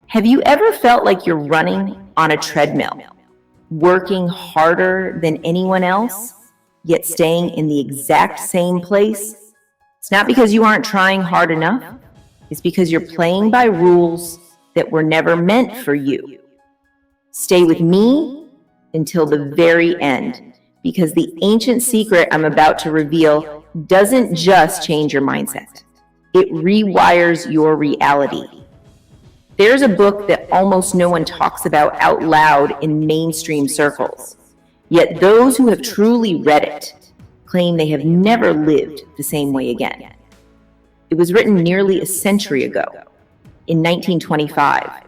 Have you ever felt like you're running on a treadmill, working harder than anyone else, yet staying in the exact same place? It's not because you aren't trying hard enough. It's because you're playing by rules that were never meant for you. Stay with me until the very end, because the ancient secret I'm about to reveal doesn't just change your mindset. It rewires your reality. There's a book that almost no one talks about out loud in mainstream circles. Yet those who have truly read it claim they have never lived the same way again. It was written nearly a century ago, in 1925,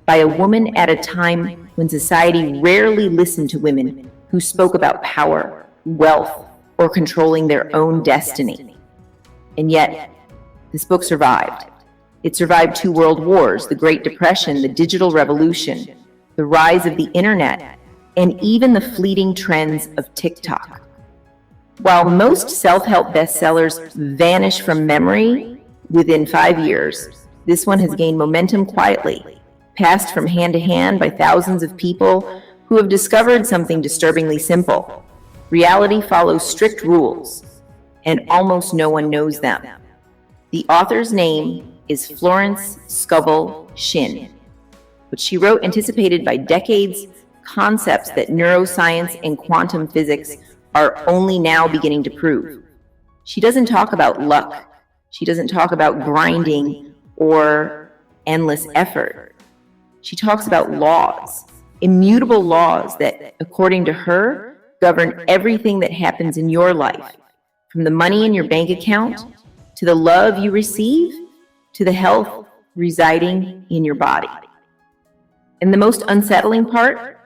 by a woman at a time when society rarely listened to women who spoke about power, wealth, or controlling their own destiny. And yet, this book survived. It survived 2 world wars, the Great Depression, the digital revolution, the rise of the internet, and even the fleeting trends of TikTok. While most self-help bestsellers vanish from memory within 5 years, this one has gained momentum quietly, passed from hand to hand by thousands of people who have discovered something disturbingly simple. Reality follows strict rules, and almost no one knows them. The author's name is Florence Scovel Shinn. What she wrote anticipated by decades concepts that neuroscience and quantum physics are only now beginning to prove. She doesn't talk about luck. She doesn't talk about grinding or endless effort. She talks about laws, immutable laws that, according to her, govern everything that happens in your life, from the money in your bank account, to the love you receive, to the health residing in your body. And the most unsettling part,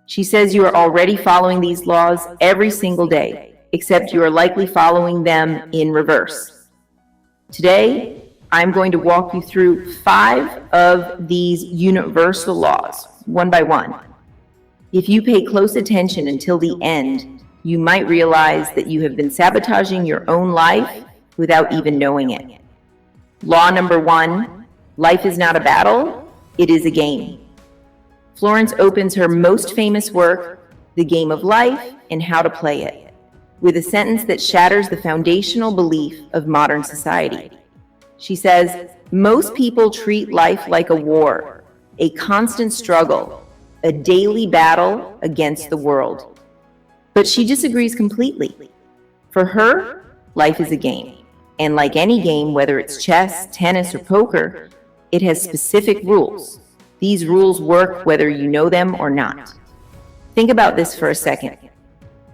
she says you are already following these laws every single day, except you are likely following them in reverse. Today, I'm going to walk you through 5 of these universal laws, one by one. If you pay close attention until the end, you might realize that you have been sabotaging your own life without even knowing it. Law number 1, life is not a battle, it is a game. Florence opens her most famous work, The Game of Life and How to Play It, with a sentence that shatters the foundational belief of modern society. She says, most people treat life like a war, a constant struggle, a daily battle against the world. But she disagrees completely. For her, life is a game. And like any game, whether it's chess, tennis, or poker, it has specific rules. These rules work whether you know them or not. Think about this for a second.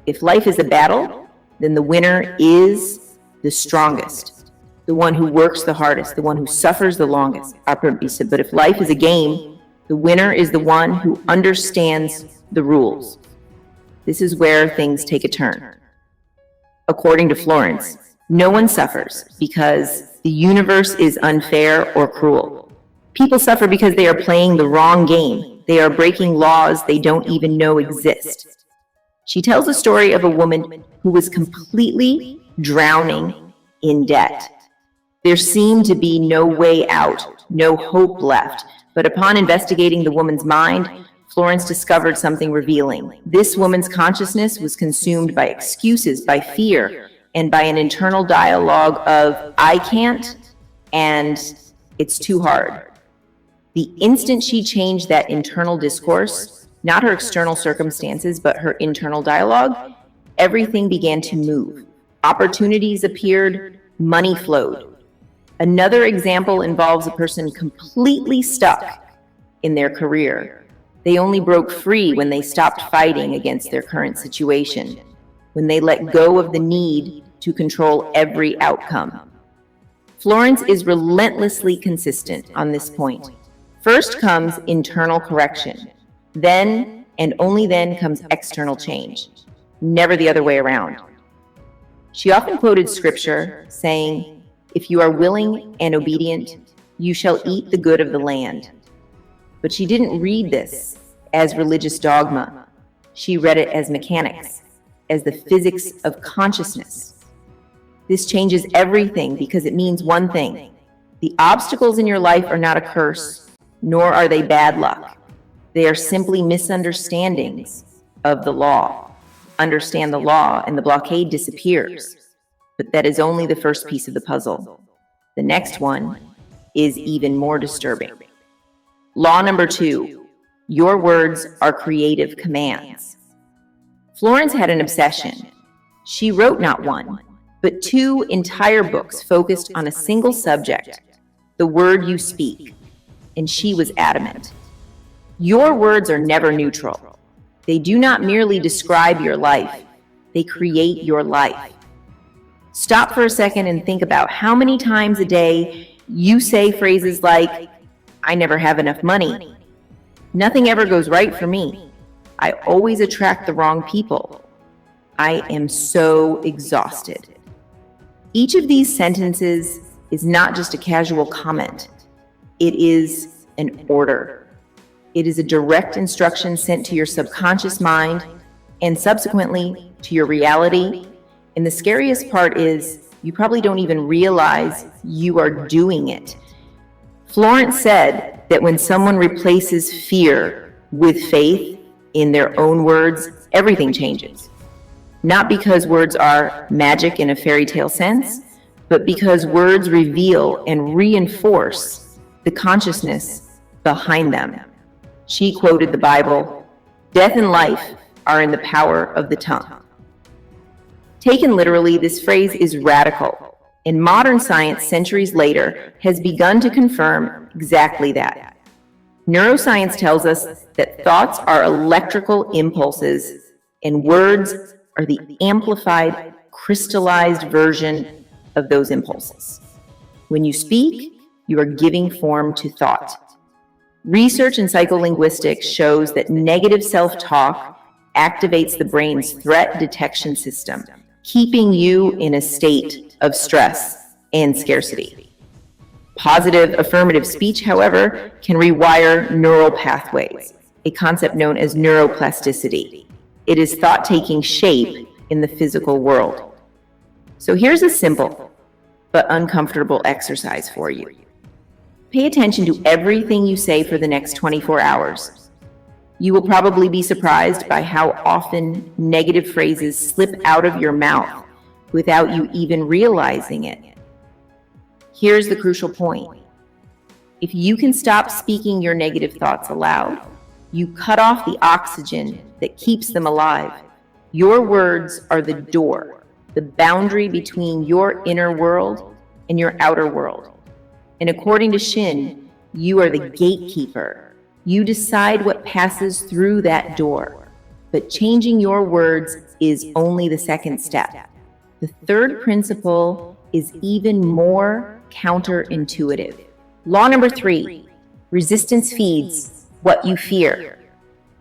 If life is a battle, then the winner is the strongest, the one who works the hardest, the one who suffers the longest. But if life is a game, the winner is the one who understands the rules. This is where things take a turn. According to Florence, no one suffers because the universe is unfair or cruel. People suffer because they are playing the wrong game. They are breaking laws they don't even know exist. She tells the story of a woman who was completely drowning in debt. There seemed to be no way out, no hope left. But upon investigating the woman's mind, Florence discovered something revealing. This woman's consciousness was consumed by excuses, by fear, and by an internal dialogue of, I can't, and it's too hard. The instant she changed that internal discourse, not her external circumstances, but her internal dialogue, everything began to move. Opportunities appeared, money flowed. Another example involves a person completely stuck in their career. They only broke free when they stopped fighting against their current situation, when they let go of the need to control every outcome. Florence is relentlessly consistent on this point. First comes internal correction. Then, and only then, comes external change. Never the other way around. She often quoted scripture saying, if you are willing and obedient, you shall eat the good of the land. But she didn't read this as religious dogma. She read it as mechanics, as the physics of consciousness. This changes everything because it means one thing. The obstacles in your life are not a curse, nor are they bad luck. They are simply misunderstandings of the law. Understand the law and the blockade disappears. But that is only the first piece of the puzzle. The next one is even more disturbing. Law number 2, your words are creative commands. Florence had an obsession. She wrote not one, but 2 entire books focused on a single subject, the word you speak, and she was adamant. Your words are never neutral. They do not merely describe your life, they create your life. Stop for a second and think about how many times a day you say phrases like, I never have enough money. Nothing ever goes right for me. I always attract the wrong people. I am so exhausted. Each of these sentences is not just a casual comment. It is an order. It is a direct instruction sent to your subconscious mind and subsequently to your reality. And the scariest part is you probably don't even realize you are doing it. Florence said that when someone replaces fear with faith, in their own words, everything changes. Not because words are magic in a fairy tale sense, but because words reveal and reinforce the consciousness behind them. She quoted the Bible, "Death and life are in the power of the tongue." Taken literally, this phrase is radical, and modern science centuries later has begun to confirm exactly that. Neuroscience tells us that thoughts are electrical impulses and words are the amplified, crystallized version of those impulses. When you speak, you are giving form to thought. Research in psycholinguistics shows that negative self-talk activates the brain's threat detection system, keeping you in a state of stress and scarcity. Positive affirmative speech, however, can rewire neural pathways, a concept known as neuroplasticity. It is thought taking shape in the physical world. So here's a simple but uncomfortable exercise for you. Pay attention to everything you say for the next 24 hours. You will probably be surprised by how often negative phrases slip out of your mouth without you even realizing it. Here's the crucial point. If you can stop speaking your negative thoughts aloud, you cut off the oxygen that keeps them alive. Your words are the door, the boundary between your inner world and your outer world. And according to Shinn, you are the gatekeeper. You decide what passes through that door. But changing your words is only the second step. The third principle is even more counterintuitive. Law number 3, resistance feeds what you fear.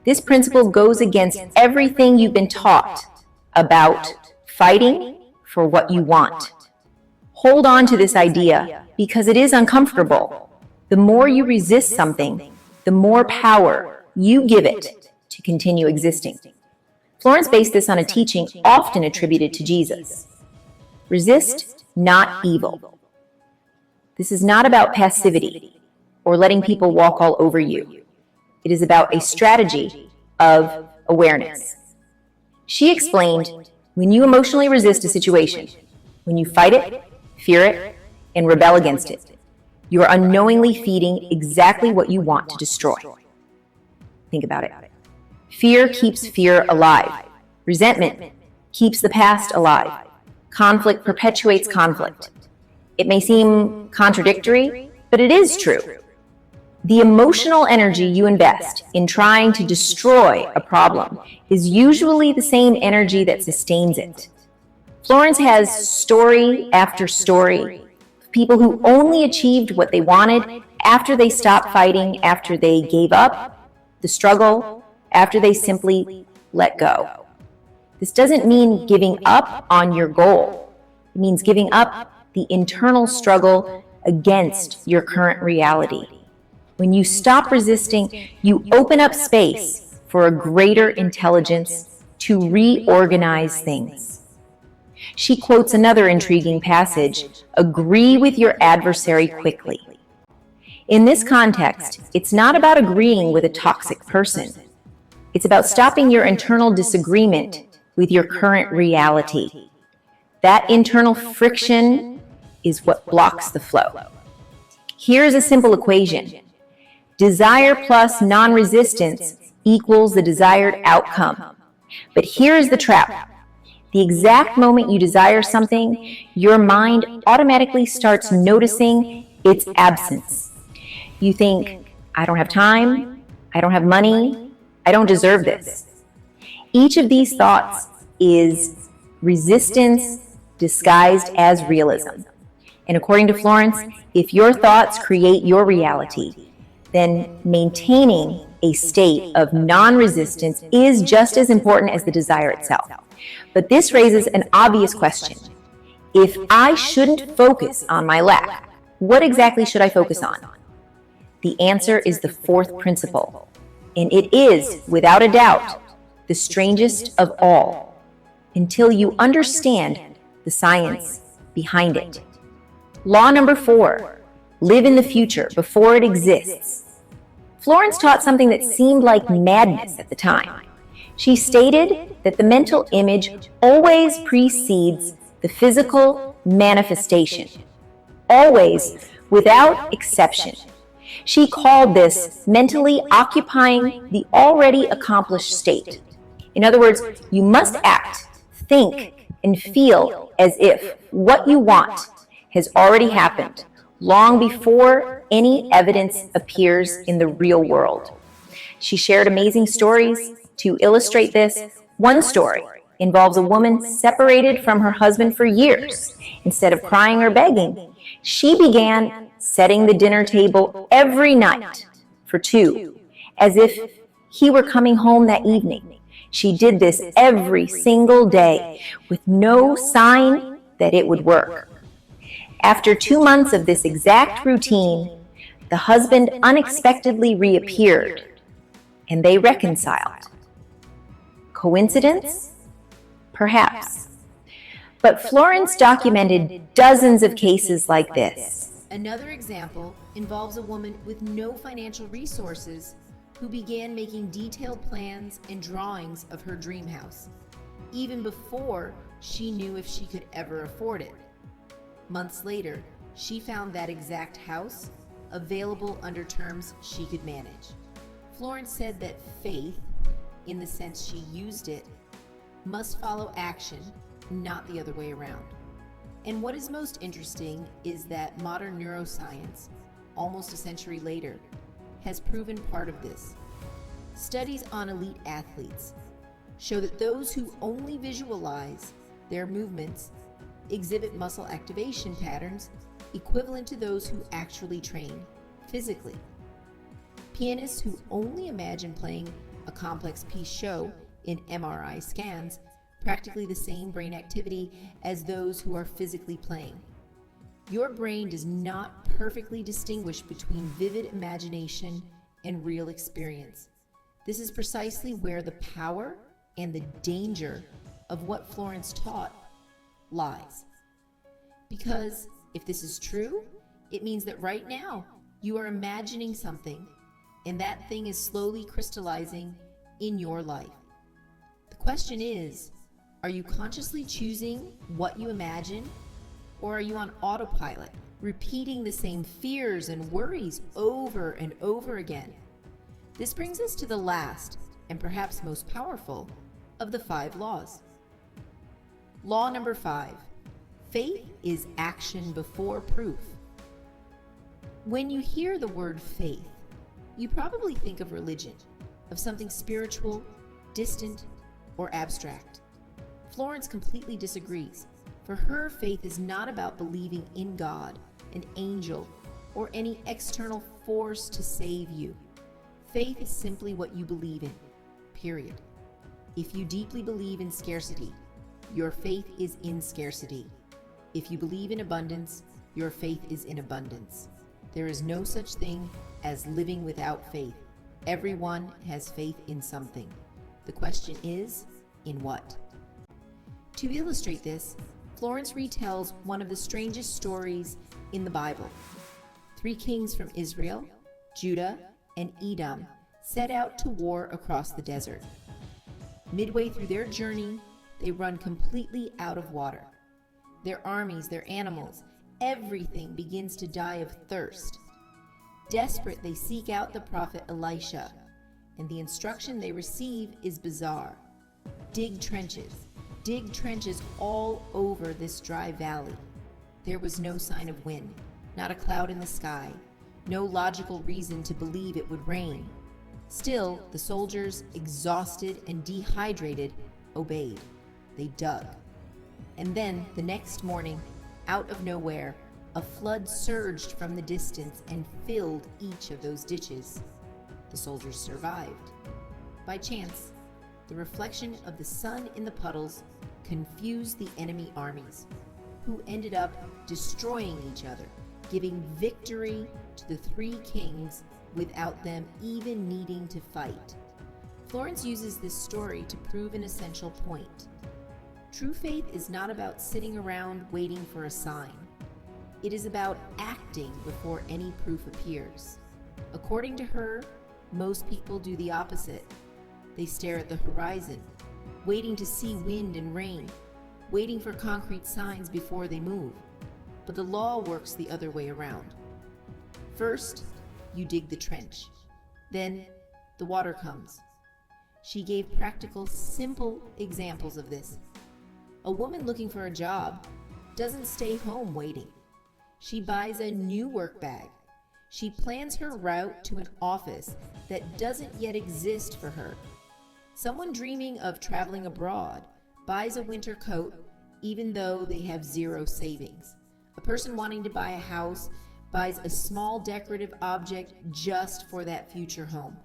This principle goes against everything you've been taught about fighting for what you want. Hold on to this idea because it is uncomfortable. The more you resist something, the more power you give it to continue existing. Florence based this on a teaching often attributed to Jesus. Resist, not evil. This is not about passivity or letting people walk all over you. It is about a strategy of awareness. She explained, when you emotionally resist a situation, when you fight it, fear it, and rebel against it, you are unknowingly feeding exactly what you want to destroy. Think about it. Fear keeps fear alive. Resentment keeps the past alive. Conflict perpetuates conflict. It may seem contradictory, but it is true. The emotional energy you invest in trying to destroy a problem is usually the same energy that sustains it. Florence has story after story of people who only achieved what they wanted after they stopped fighting, after they gave up the struggle, after they simply let go. This doesn't mean giving up on your goal. It means giving up the internal struggle against your current reality. When you stop resisting, you open up space for a greater intelligence to reorganize things. She quotes another intriguing passage, agree with your adversary quickly. In this context, it's not about agreeing with a toxic person. It's about stopping your internal disagreement with your current reality. That internal friction is what blocks the flow. Here's a simple equation. Desire plus non-resistance equals the desired outcome. But here's the trap. The exact moment you desire something, your mind automatically starts noticing its absence. You think, I don't have time, I don't have money, I don't deserve this. Each of these thoughts is resistance disguised as realism. And according to Florence, if your thoughts create your reality, then maintaining a state of non-resistance is just as important as the desire itself. But this raises an obvious question. If I shouldn't focus on my lack, what exactly should I focus on? The answer is the fourth principle, and it is, without a doubt, the strangest of all, until you understand the science behind it. Law number 4, live in the future before it exists. Florence taught something that seemed like madness at the time. She stated that the mental image always precedes the physical manifestation, always, without exception. She called this mentally occupying the already accomplished state. In other words, you must act, think, and feel as if what you want has already happened long before any evidence appears in the real world. She shared amazing stories to illustrate this. One story involves a woman separated from her husband for years. Instead of crying or begging, she began setting the dinner table every night for 2, as if he were coming home that evening. She did this every single day with no sign that it would work. After 2 months of this exact routine, the husband unexpectedly reappeared, and they reconciled. Coincidence? Perhaps. But Florence documented dozens of cases like this. Another example involves a woman with no financial resources who began making detailed plans and drawings of her dream house, even before she knew if she could ever afford it. Months later, she found that exact house available under terms she could manage. Florence said that faith, in the sense she used it, must follow action, not the other way around. And what is most interesting is that modern neuroscience, almost a century later, has proven part of this. Studies on elite athletes show that those who only visualize their movements exhibit muscle activation patterns equivalent to those who actually train physically. Pianists who only imagine playing a complex piece show in MRI scans practically the same brain activity as those who are physically playing. Your brain does not perfectly distinguish between vivid imagination and real experience. This is precisely where the power and the danger of what Florence taught lies. Because if this is true, it means that right now you are imagining something, and that thing is slowly crystallizing in your life. The question is, are you consciously choosing what you imagine, or are you on autopilot, repeating the same fears and worries over and over again? This brings us to the last, and perhaps most powerful, of the 5 laws. Law number 5. Faith is action before proof. When you hear the word faith, you probably think of religion, of something spiritual, distant, or abstract. Florence completely disagrees. For her, faith is not about believing in God, an angel, or any external force to save you. Faith is simply what you believe in, period. If you deeply believe in scarcity, your faith is in scarcity. If you believe in abundance, your faith is in abundance. There is no such thing as living without faith. Everyone has faith in something. The question is, in what? To illustrate this, Florence retells one of the strangest stories in the Bible. 3 kings from Israel, Judah, and Edom set out to war across the desert. Midway through their journey, they run completely out of water. Their armies, their animals, everything begins to die of thirst. Desperate, they seek out the prophet Elisha, and the instruction they receive is bizarre. Dig trenches all over this dry valley. There was no sign of wind, not a cloud in the sky, no logical reason to believe it would rain. Still, the soldiers, exhausted and dehydrated, obeyed. They dug. And then, the next morning, out of nowhere, a flood surged from the distance and filled each of those ditches. The soldiers survived. By chance, the reflection of the sun in the puddles confused the enemy armies, who ended up destroying each other, giving victory to the 3 kings without them even needing to fight. Florence uses this story to prove an essential point. True faith is not about sitting around waiting for a sign. It is about acting before any proof appears. According to her, most people do the opposite. They stare at the horizon, waiting to see wind and rain, waiting for concrete signs before they move. But the law works the other way around. First, you dig the trench. Then, the water comes. She gave practical, simple examples of this. A woman looking for a job doesn't stay home waiting. She buys a new work bag. She plans her route to an office that doesn't yet exist for her. Someone dreaming of traveling abroad buys a winter coat even though they have 0 savings. A person wanting to buy a house buys a small decorative object just for that future home.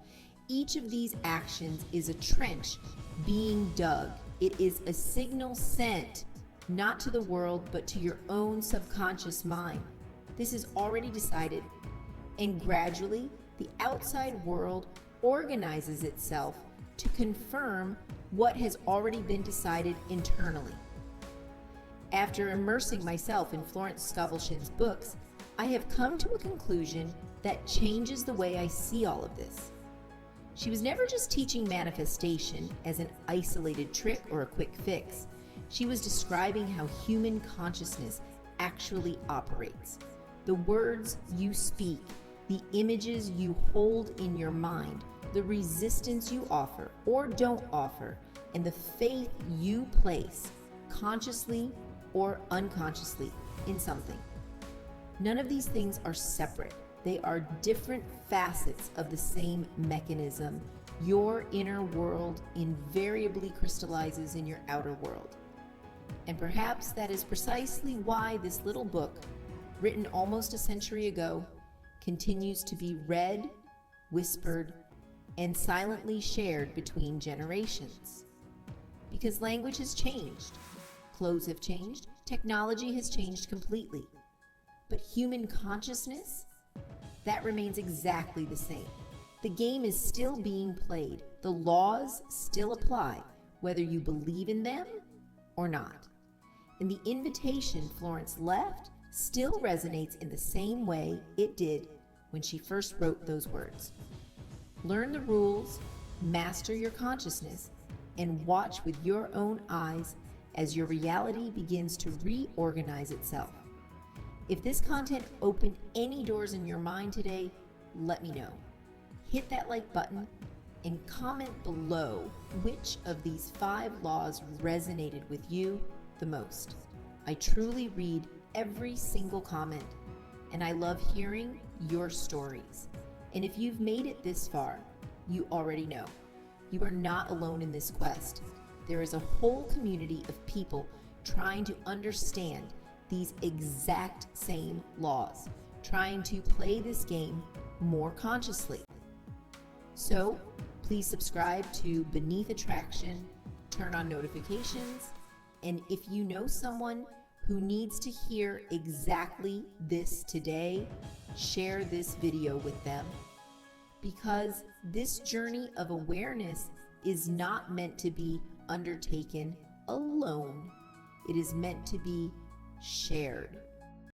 Each of these actions is a trench being dug. It is a signal sent not to the world, but to your own subconscious mind. This is already decided, and gradually the outside world organizes itself to confirm what has already been decided internally. After immersing myself in Florence Scovel Shinn's books, I have come to a conclusion that changes the way I see all of this. She was never just teaching manifestation as an isolated trick or a quick fix. She was describing how human consciousness actually operates. The words you speak, the images you hold in your mind, the resistance you offer or don't offer, and the faith you place, consciously or unconsciously, in something. None of these things are separate. They are different facets of the same mechanism. Your inner world invariably crystallizes in your outer world. And perhaps that is precisely why this little book, written almost a century ago, continues to be read, whispered, and silently shared between generations. Because language has changed, clothes have changed, technology has changed completely. But human consciousness, that remains exactly the same. The game is still being played. The laws still apply, whether you believe in them or not. And the invitation Florence left still resonates in the same way it did when she first wrote those words. Learn the rules, master your consciousness, and watch with your own eyes as your reality begins to reorganize itself. If this content opened any doors in your mind today, let me know. Hit that like button and comment below which of these 5 laws resonated with you the most. I truly read every single comment, and I love hearing your stories. And if you've made it this far, you already know. You are not alone in this quest. There is a whole community of people trying to understand these exact same laws, trying to play this game more consciously. So please subscribe to Beneath Attraction, turn on notifications, and if you know someone who needs to hear exactly this today, share this video with them. Because this journey of awareness is not meant to be undertaken alone. It is meant to be shared.